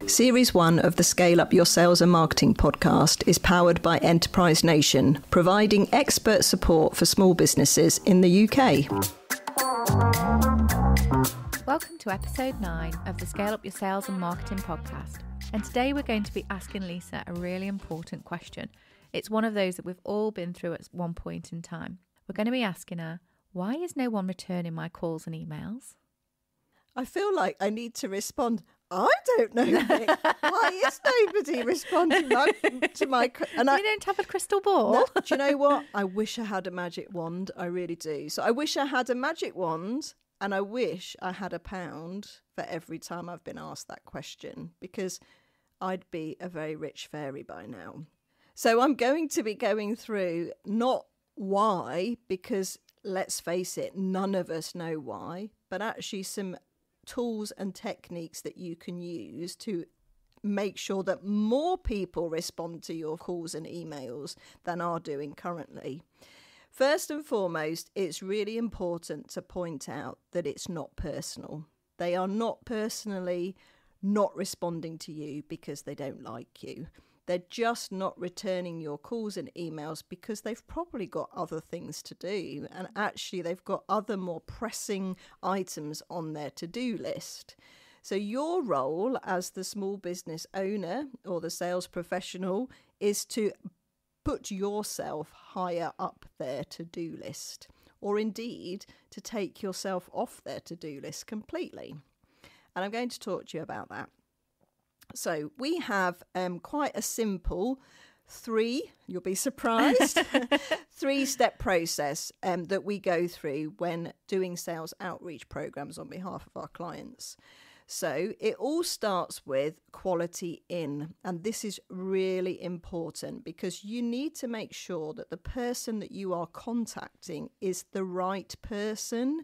Series 1 of the Scale Up Your Sales and Marketing podcast is powered by Enterprise Nation, providing expert support for small businesses in the UK. Welcome to episode 9 of the Scale Up Your Sales and Marketing podcast. And today we're going to be asking Leisa a really important question. It's one of those that we've all been through at one point in time. We're going to be asking her, why is no one returning my calls and emails? I feel like I need to respond. I don't know, Nick. Why is nobody responding to my... You don't have a crystal ball? No, do you know what? I wish I had a magic wand. I really do. So I wish I had a magic wand, and I wish I had £1 for every time I've been asked that question, because I'd be a very rich fairy by now. So I'm going to be going through not why, because let's face it, none of us know why, but actually some tools and techniques that you can use to make sure that more people respond to your calls and emails than are doing currently. First and foremost, it's really important to point out that it's not personal. They are not personally not responding to you because they don't like you. They're just not returning your calls and emails because they've probably got other things to do. And actually, they've got other more pressing items on their to-do list. So your role as the small business owner or the sales professional is to put yourself higher up their to-do list, or indeed to take yourself off their to-do list completely. And I'm going to talk to you about that. So we have quite a simple you'll be surprised, 3-step process that we go through when doing sales outreach programs on behalf of our clients. So it all starts with quality in, and this is really important because you need to make sure that the person that you are contacting is the right person.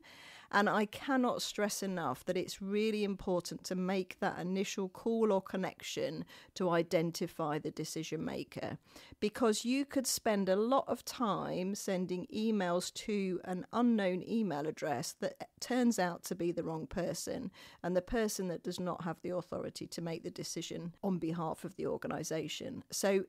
And I cannot stress enough that it's really important to make that initial call or connection to identify the decision maker, because you could spend a lot of time sending emails to an unknown email address that turns out to be the wrong person, and the person that does not have the authority to make the decision on behalf of the organisation. So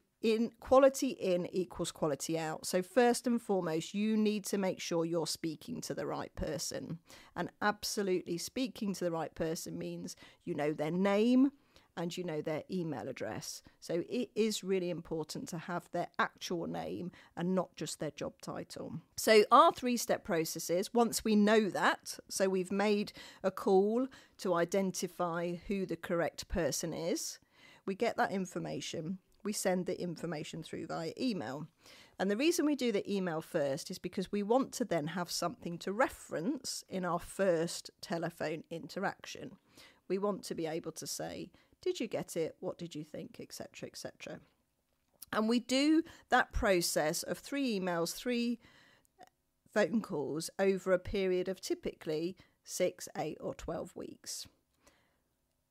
quality in equals quality out. So first and foremost, you need to make sure you're speaking to the right person. And absolutely, speaking to the right person means you know their name and you know their email address. So it is really important to have their actual name and not just their job title. So our 3-step process is, once we know that, so we've made a call to identify who the correct person is, we get that information. We send the information through via email. And the reason we do the email first is because we want to then have something to reference in our first telephone interaction. We want to be able to say, did you get it? What did you think? Etc., etc. And we do that process of 3 emails, 3 phone calls over a period of typically 6, 8 or 12 weeks.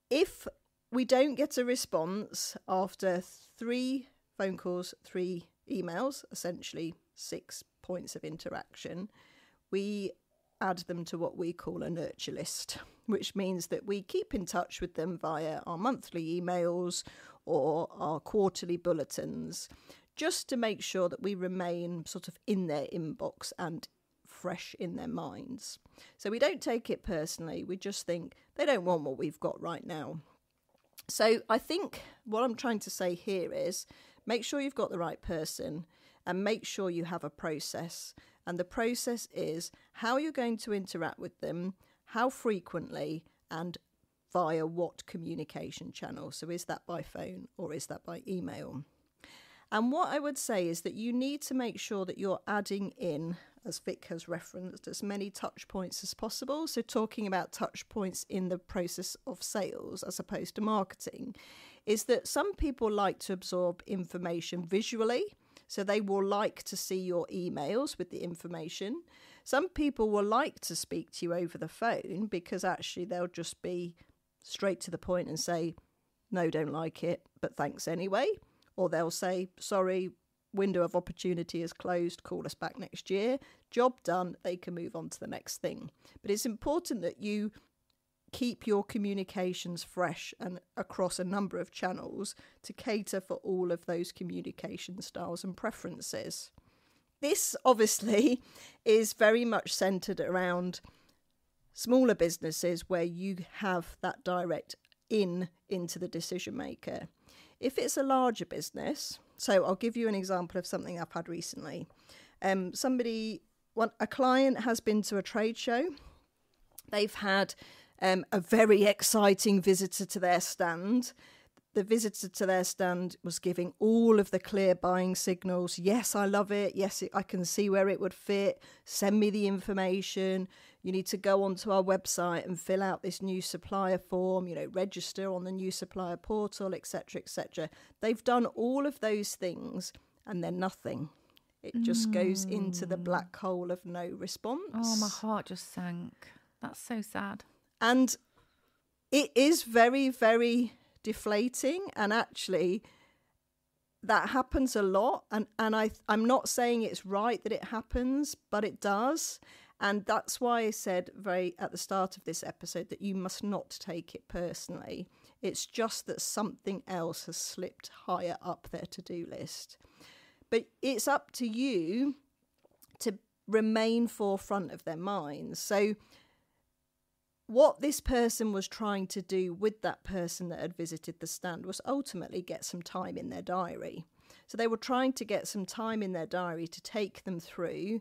If we don't get a response after 3 phone calls, 3 emails, essentially 6 points of interaction, we add them to what we call a nurture list, which means that we keep in touch with them via our monthly emails or our quarterly bulletins, just to make sure that we remain sort of in their inbox and fresh in their minds. So we don't take it personally. We just think they don't want what we've got right now. So I think what I'm trying to say here is make sure you've got the right person and make sure you have a process. And the process is how you're going to interact with them, how frequently, and via what communication channel. So is that by phone or is that by email? And what I would say is that you need to make sure that you're adding in, as Vic has referenced, as many touch points as possible. So talking about touch points in the process of sales as opposed to marketing is that some people like to absorb information visually. So they will like to see your emails with the information. Some people will like to speak to you over the phone because actually they'll just be straight to the point and say, no, don't like it, but thanks anyway. Or they'll say, sorry, window of opportunity is closed, call us back next year. Job done, they can move on to the next thing. But it's important that you keep your communications fresh and across a number of channels to cater for all of those communication styles and preferences. This obviously is very much centered around smaller businesses where you have that direct into the decision maker. If it's a larger business, so I'll give you an example of something I've had recently. A client has been to a trade show. They've had a very exciting visitor to their stand. The visitor to their stand was giving all of the clear buying signals. Yes, I love it. Yes, I can see where it would fit. Send me the information. You need to go onto our website and fill out this new supplier form, register on the new supplier portal, etc., etc. They've done all of those things and then nothing. It just goes into the black hole of no response. Oh, my heart just sank. That's so sad. And it is very, very deflating. And actually, that happens a lot. And I'm not saying it's right that it happens, but it does. And that's why I said at the start of this episode that you must not take it personally. It's just that something else has slipped higher up their to-do list. But it's up to you to remain forefront of their minds. So what this person was trying to do with that person that had visited the stand was ultimately get some time in their diary. So they were trying to get some time in their diary to take them through,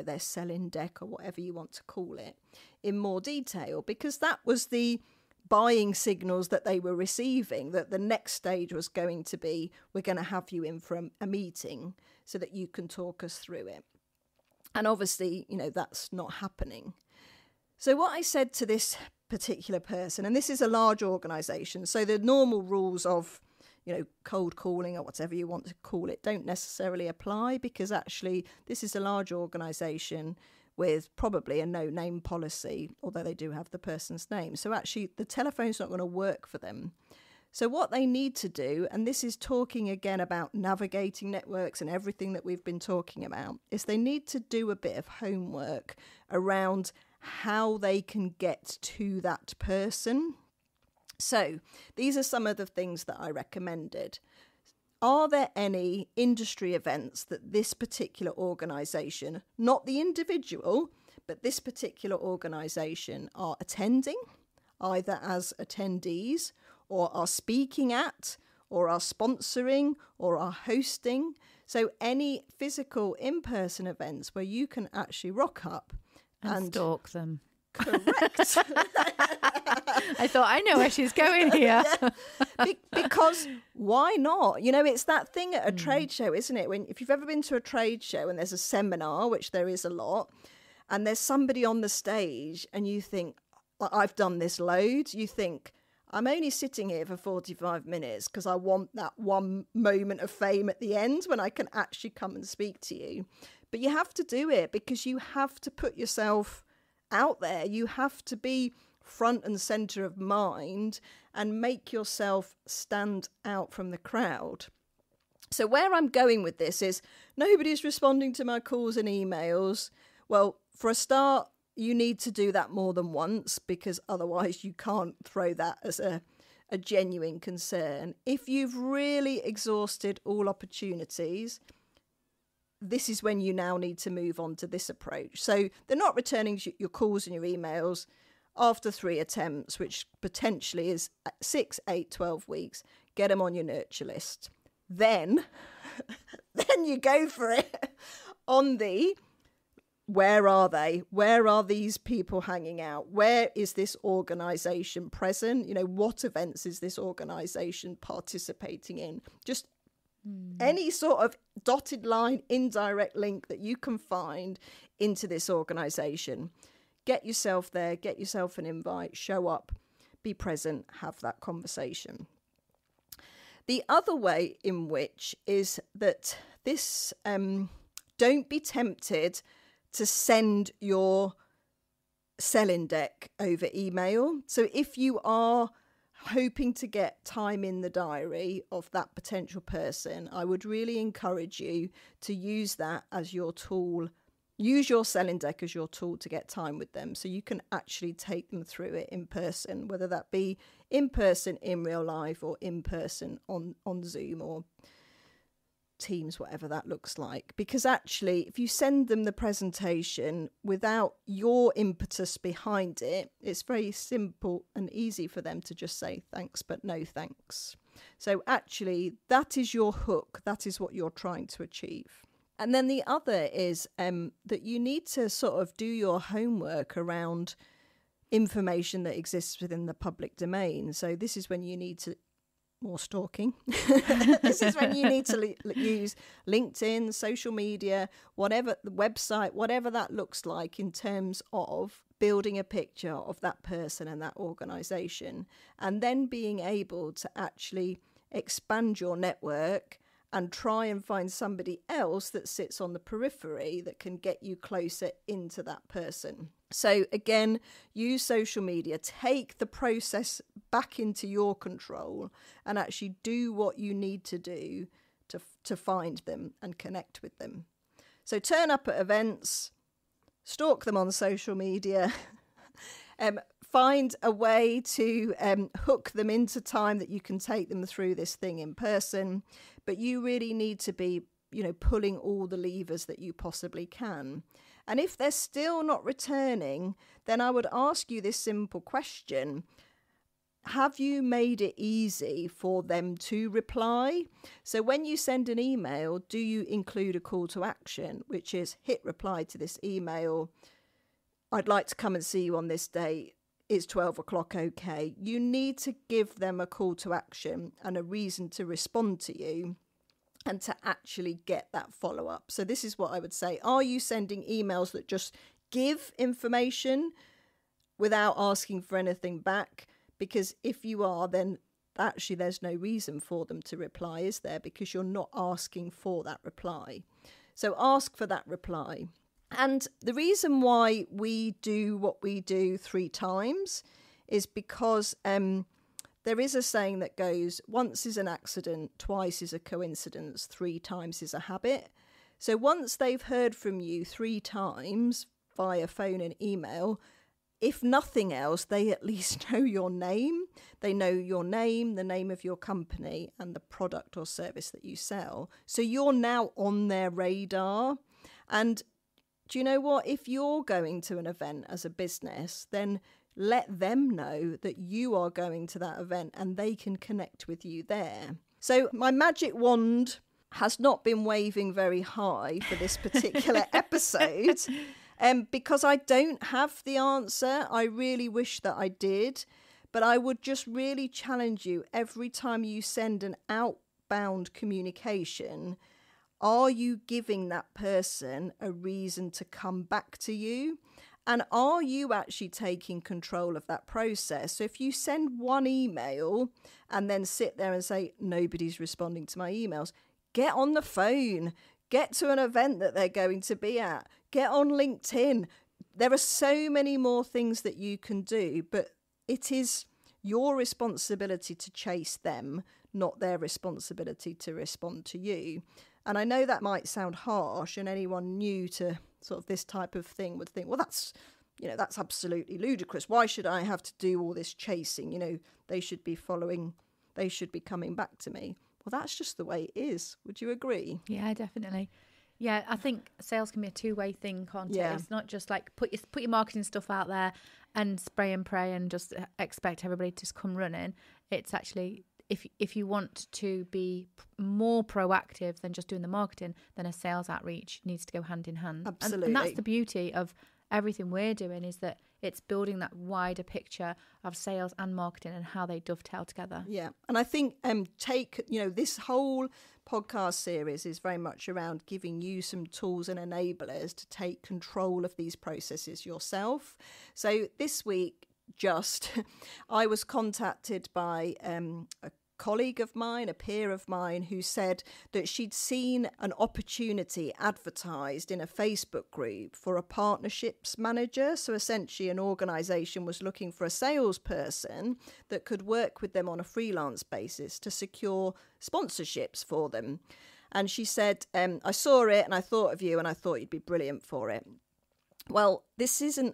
their selling deck or whatever you want to call it in more detail, because that was the buying signals that they were receiving, that the next stage was going to be, we're going to have you in for a meeting so that you can talk us through it. And obviously, that's not happening. So what I said to this particular person, and this is a large organisation, so the normal rules of, cold calling or whatever you want to call it don't necessarily apply, because actually this is a large organisation with probably a no-name policy, although they do have the person's name. So actually the telephone's not going to work for them. So what they need to do, and this is talking again about navigating networks and everything that we've been talking about, is they need to do a bit of homework around how they can get to that person. So these are some of the things that I recommended. Are there any industry events that this particular organisation, not the individual, but this particular organisation are attending, either as attendees or are speaking at, or are sponsoring, or are hosting? So any physical in-person events where you can actually rock up and stalk them. Correct. I thought, I know where she's going here. Because why not? It's that thing at a trade show, isn't it? If you've ever been to a trade show and there's a seminar, which there is a lot, and there's somebody on the stage and you think, I've done this loads. You think, I'm only sitting here for 45 minutes because I want that one moment of fame at the end when I can actually come and speak to you. But you have to do it because you have to put yourself out there. You have to be front and centre of mind and make yourself stand out from the crowd. So where I'm going with this is nobody's responding to my calls and emails. Well, for a start, you need to do that more than once, because otherwise you can't throw that as a genuine concern. If you've really exhausted all opportunities, this is when you now need to move on to this approach. So they're not returning your calls and your emails after 3 attempts, which potentially is 6, 8, 12 weeks. Get them on your nurture list. Then you go for it on the, where are they? Where are these people hanging out? Where is this organisation present? What events is this organisation participating in? Just any sort of dotted line, indirect link that you can find into this organisation. Get yourself there, get yourself an invite, show up, be present, have that conversation. The other way in which is that this, don't be tempted to send your selling deck over email. So if you are hoping to get time in the diary of that potential person, I would really encourage you to use that as your tool use your selling deck as your tool to get time with them, so you can actually take them through it in person, whether that be in person in real life or in person on Zoom or Teams, whatever that looks like. Because actually, if you send them the presentation without your impetus behind it, it's very simple and easy for them to just say thanks but no thanks. So actually, that is your hook. That is what you're trying to achieve. And then the other is that you need to sort of do your homework around information that exists within the public domain. So this is when you need to, more stalking. This is when you need to use LinkedIn, social media, whatever, the website, whatever that looks like in terms of building a picture of that person and that organisation, and then being able to actually expand your network and try and find somebody else that sits on the periphery that can get you closer into that person. So again, use social media, take the process back into your control and actually do what you need to do to find them and connect with them. So turn up at events, stalk them on social media, find a way to hook them into time that you can take them through this thing in person. But you really need to be, pulling all the levers that you possibly can. And if they're still not returning, then I would ask you this simple question. Have you made it easy for them to reply? So when you send an email, do you include a call to action, which is hit reply to this email? I'd like to come and see you on this day. Is 12 o'clock okay? You need to give them a call to action and a reason to respond to you and to actually get that follow-up. So this is what I would say. Are you sending emails that just give information without asking for anything back? Because if you are, then actually there's no reason for them to reply, is there? Because you're not asking for that reply. So ask for that reply. And the reason why we do what we do 3 times is because there is a saying that goes, once is an accident, twice is a coincidence, 3 times is a habit. So once they've heard from you 3 times via phone and email, if nothing else, they at least know your name. They know your name, the name of your company, and the product or service that you sell. So you're now on their radar. And do you know what? If you're going to an event as a business, then let them know that you are going to that event and they can connect with you there. So my magic wand has not been waving very high for this particular episode because I don't have the answer. I really wish that I did, but I would just really challenge you every time you send an outbound communication. Are you giving that person a reason to come back to you? And are you actually taking control of that process? So if you send one email and then sit there and say, nobody's responding to my emails, get on the phone, get to an event that they're going to be at, get on LinkedIn. There are so many more things that you can do, but it is your responsibility to chase them, not their responsibility to respond to you. And I know that might sound harsh, and anyone new to sort of this type of thing would think, well, that's absolutely ludicrous. Why should I have to do all this chasing? They should be coming back to me. Well, that's just the way it is. Would you agree? Yeah, definitely. Yeah, I think sales can be a two-way thing, can't it? It's not just like put your marketing stuff out there and spray and pray and just expect everybody to come running. It's actually, if you want to be more proactive than just doing the marketing, then a sales outreach needs to go hand in hand. Absolutely. And that's the beauty of everything we're doing, is that it's building that wider picture of sales and marketing and how they dovetail together. Yeah. And I think this whole podcast series is very much around giving you some tools and enablers to take control of these processes yourself. So this week, I was contacted by a colleague of mine, a peer of mine, who said that she'd seen an opportunity advertised in a Facebook group for a partnerships manager. So essentially an organisation was looking for a salesperson that could work with them on a freelance basis to secure sponsorships for them. And she said, I saw it and I thought of you and I thought you'd be brilliant for it. Well, this is an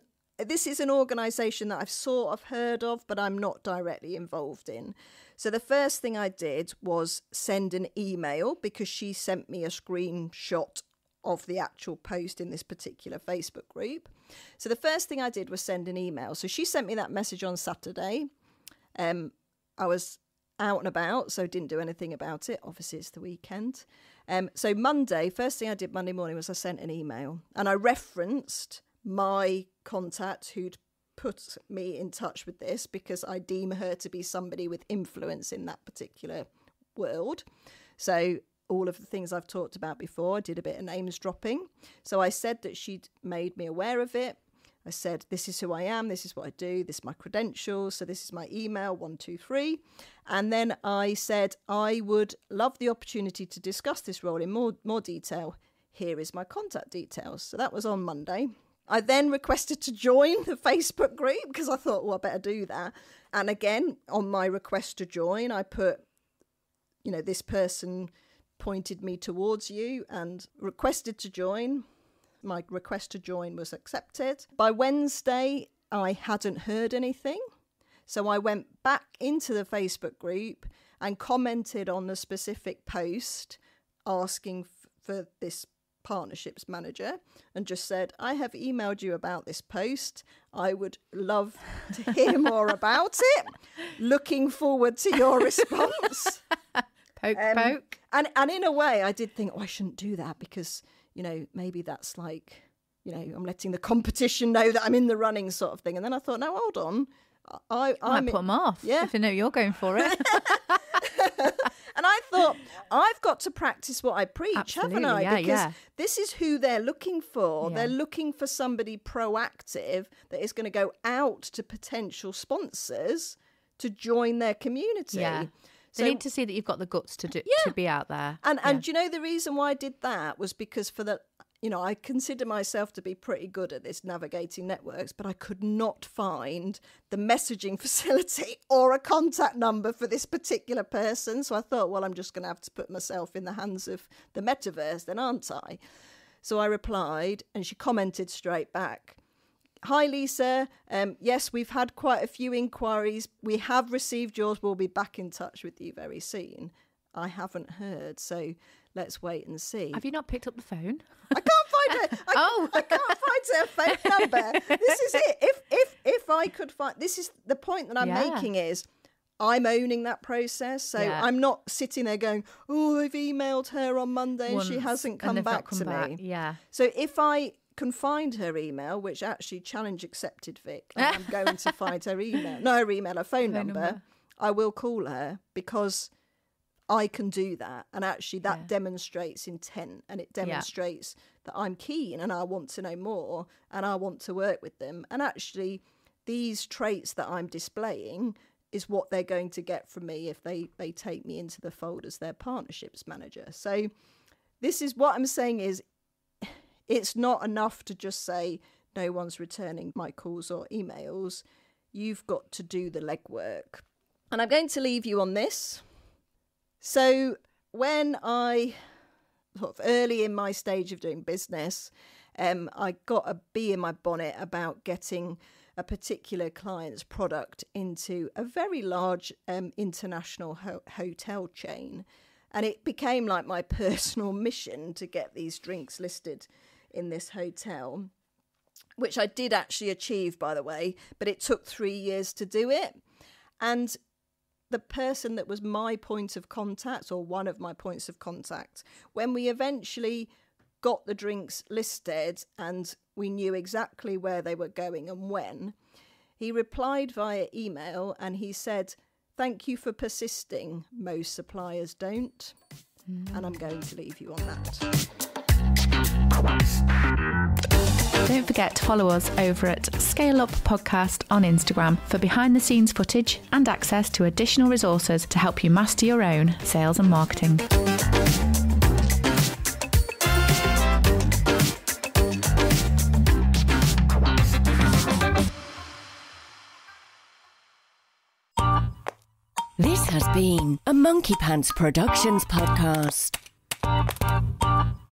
organisation that I've sort of heard of, but I'm not directly involved in. So the first thing I did was send an email, because she sent me a screenshot of the actual post in this particular Facebook group. So the first thing I did was send an email. So she sent me that message on Saturday. I was out and about, so didn't do anything about it. Obviously, it's the weekend. So Monday, first thing I did Monday morning was I sent an email, and I referenced my contact who'd put me in touch with this, because I deem her to be somebody with influence in that particular world. So all of the things I've talked about before, I did a bit of names dropping. So I said that she'd made me aware of it. I said, this is who I am, this is what I do, this is my credentials, so this is my email, 1, 2, 3. And then I said, I would love the opportunity to discuss this role in more detail. Here is my contact details. So that was on Monday. I then requested to join the Facebook group, because I thought, well, I better do that. And again, on my request to join, I put, this person pointed me towards you and requested to join. My request to join was accepted. By Wednesday, I hadn't heard anything. So I went back into the Facebook group and commented on the specific post asking for this partnerships manager, and just said, I have emailed you about this post. I would love to hear more about it. Looking forward to your response. Poke. And in a way, I did think, I shouldn't do that, because, maybe that's like, I'm letting the competition know that I'm in the running sort of thing. And then I thought, no, hold on. I might put them off if they know you're going for it. And I thought, I've got to practice what I preach, Absolutely, haven't I? yeah, Because this is who they're looking for. Yeah. They're looking for somebody proactive that is going to go out to potential sponsors to join their community. Yeah. So, they need to see that you've got the guts to be out there. And do you know the reason why I did that was because I consider myself to be pretty good at this, navigating networks, but I could not find the messaging facility or a contact number for this particular person. So I thought, well, I'm just going to have to put myself in the hands of the metaverse then, aren't I? So I replied, and she commented straight back, hi, Lisa. Yes, we've had quite a few inquiries. We have received yours. We'll be back in touch with you very soon. I haven't heard, so let's wait and see. Have you not picked up the phone? I can't find her. I can't find her phone number. This is it. If I could find, this is the point that I'm making, is I'm owning that process. So I'm not sitting there going, oh, I've emailed her on Monday and she hasn't come back to me. Yeah. So if I can find her email, which actually challenge accepted, Vic, I'm going to find her email. No, her email, her phone number. I will call her, because I can do that. And actually that demonstrates intent, and it demonstrates that I'm keen and I want to know more and I want to work with them. And actually these traits that I'm displaying is what they're going to get from me if they take me into the fold as their partnerships manager. So this is what I'm saying, is it's not enough to just say no one's returning my calls or emails. You've got to do the legwork. And I'm going to leave you on this. So when I, sort of early in my stage of doing business, I got a bee in my bonnet about getting a particular client's product into a very large international hotel chain. And it became like my personal mission to get these drinks listed in this hotel, which I did actually achieve, by the way, but it took 3 years to do it. And the person that was my point of contact, or one of my points of contact, when we eventually got the drinks listed and we knew exactly where they were going and when, he replied via email and he said, thank you for persisting. Most suppliers don't. And I'm going to leave you on that. Don't forget to follow us over at Scale Up Podcast on Instagram for behind the scenes footage and access to additional resources to help you master your own sales and marketing. This has been a Monkey Pants Productions podcast.